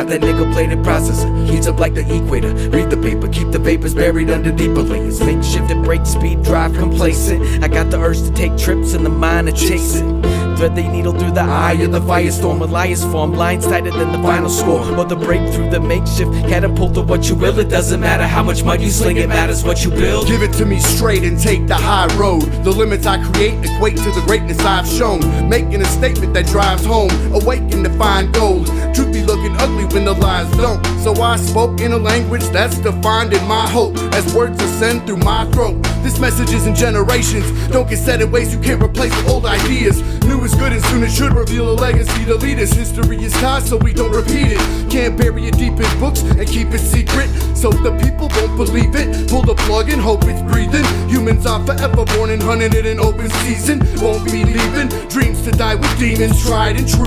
that nickel-plated processor, heats up like the equator. Read the paper, keep the vapors buried under deeper layers. Makeshift at break speed, drive complacent. I got the urge to take trips in the mind and chase it. Thread the needle through the eye of the firestorm. Elias form, lines tighter than the final score. Or the breakthrough, the makeshift catapult to what you will. It doesn't matter how much mud you sling, it matters what you build. Give it to me straight and take the high road. The limits I create equate to the greatness I've shown. Making a statement that drives home, awaken to find gold. Truth be looking ugly when the lies don't. So I spoke in a language that's defined in my hope, as words ascend through my throat. This message is in generations. Don't get set in ways you can't replace with old ideas. New is good and soon it should reveal a legacy to lead us. History is tied so we don't repeat it. Can't bury it deep in books and keep it secret, so the people won't believe it. Pull the plug and hope it's breathing. Humans are forever born and hunting it in open season. Won't be leaving. Dreams to die with demons, tried and true.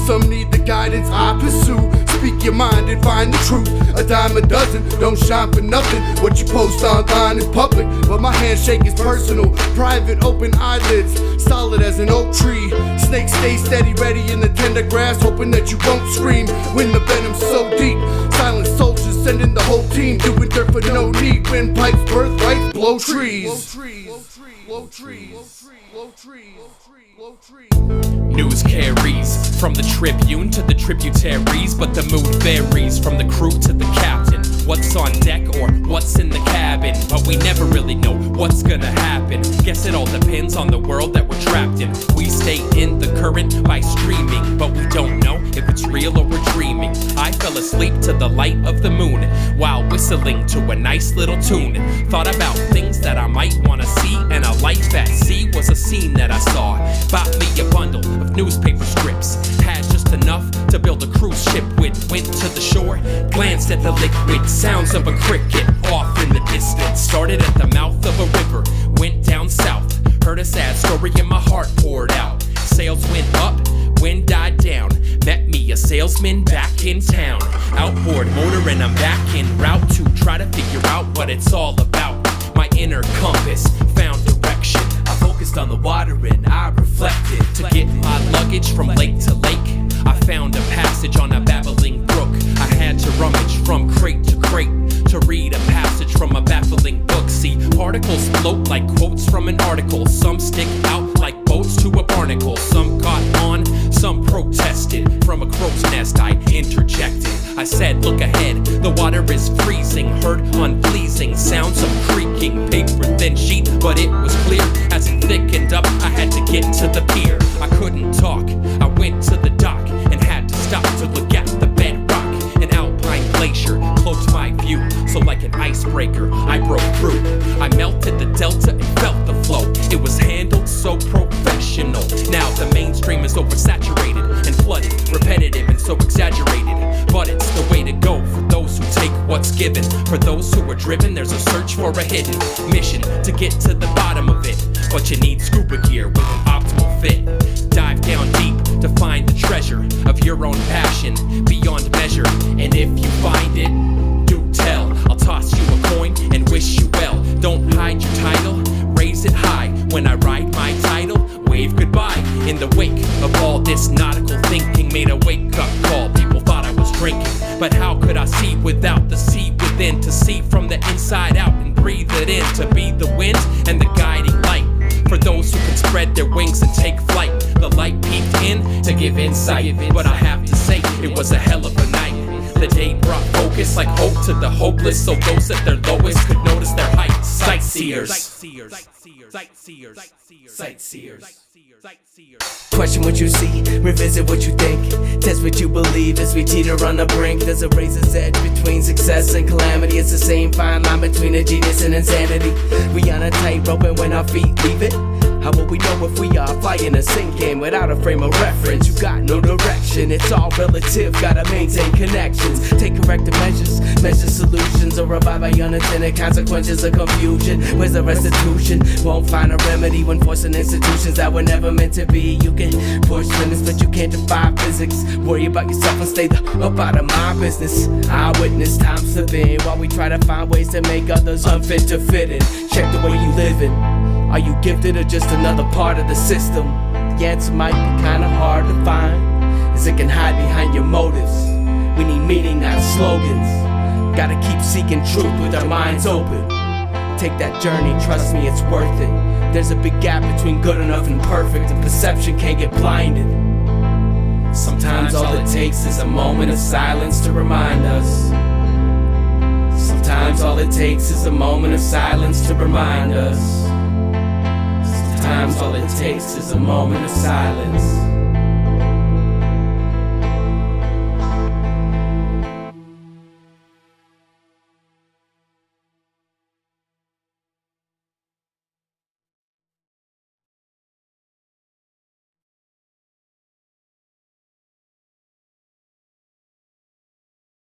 Some need the guidance I pursue. Speak your mind and find the truth. A dime a dozen, don't shine for nothing. What you post online is public, but my handshake is personal. Private, open eyelids, solid as an oak tree. Snakes stay steady, ready in the tender grass, hoping that you won't scream when the venom's so deep. Silent soldiers sending the whole team, doing dirt for no need. Wind pipes, birthrights, blow trees. Blow trees. News carries from the Tribune to the tributaries, but the mood varies from the crew to the captain. What's on deck or what's in the cabin, but we never really know what's gonna happen. Guess it all depends on the world that we're trapped in. We stay in the current by streaming, but we don't know if it's real or we're dreaming. I fell asleep to the light of the moon while whistling to a nice little tune. Thought about things that I might wanna see, and a life at sea was a scene that I saw. Bought me a bundle of newspaper strips, had just enough to build a cruise ship with. Went to the shore, glanced at the liquid sounds of a cricket off in the distance. Started at the mouth of a river, went down south, heard a sad story and my heart poured out. Sails went up, wind died down, met me a salesman back in town. Outboard motor and I'm back en route to try to figure out what it's all about. My inner compass found direction. I focused on the water and I reflected. To get my luggage from lake to lake, I found a passage on a babbling brook. I had to rummage from crate to crate to read a passage from a baffling book. See, particles float like quotes from an article. Some stick out like boats to a barnacle. Some caught on, some protested. From a crow's nest I interjected. I said, look ahead, the water is freezing. Heard unpleasing sounds of creaking. Paper thin sheet, but it was clear. As it thickened up, I had to get to the pier. I couldn't talk, I went to the dock and had to stop to look at the bedrock. An alpine glacier cloaked my view, so like an icebreaker, I broke through. I melted the delta and felt the flow. It was handled so professional. Now the mainstream is oversaturated and flooded, repetitive and so exaggerated. But it's the way to go for those who take what's given. For those who are driven, there's a search for a hidden mission to get to the bottom of it. But you need scuba gear with an optimal fit. Dive down deep to find the treasure of your own passion beyond measure. And if you find it, do tell. I'll toss you a coin and wish you well. Don't hide your title, raise it high. When I write my title, wave goodbye. In the wake of all this nautical thinking, made a wake-up call. People thought I was drinking, but how could I see without the sea within? To see from the inside out and breathe it in. To be the wind and the guiding light for those who can spread their wings and take flight. The light peeked in to give insight, but I have to say it was a hell of a night. The day brought focus like hope to the hopeless, so those at their lowest could notice their height. Sightseers. Question what you see, revisit what you think, test what you believe as we teeter on the brink. There's a razor's edge between success and calamity. It's the same fine line between a genius and insanity. We on a tightrope and when our feet leave it, how will we know if we are flying or sinking without a frame of reference? You got no direction, it's all relative, gotta maintain connections. Take corrective measures, measure solutions, or abide by unintended consequences of confusion. Where's the restitution? Won't find a remedy when forcing institutions that were never meant to be. You can push limits, but you can't defy physics. Worry about yourself and stay up out of my business. Eyewitness, time slipping while we try to find ways to make others unfit to fit in. Check the way you living. Are you gifted or just another part of the system? The answer might be kinda hard to find, as it can hide behind your motives. We need meaning slogans. Gotta keep seeking truth with our minds open. Take that journey, trust me, it's worth it. There's a big gap between good enough and perfect, and perception can't get blinded. Sometimes all it takes is a moment of silence to remind us. Sometimes all it takes is a moment of silence to remind us. Sometimes all it takes is a moment of silence.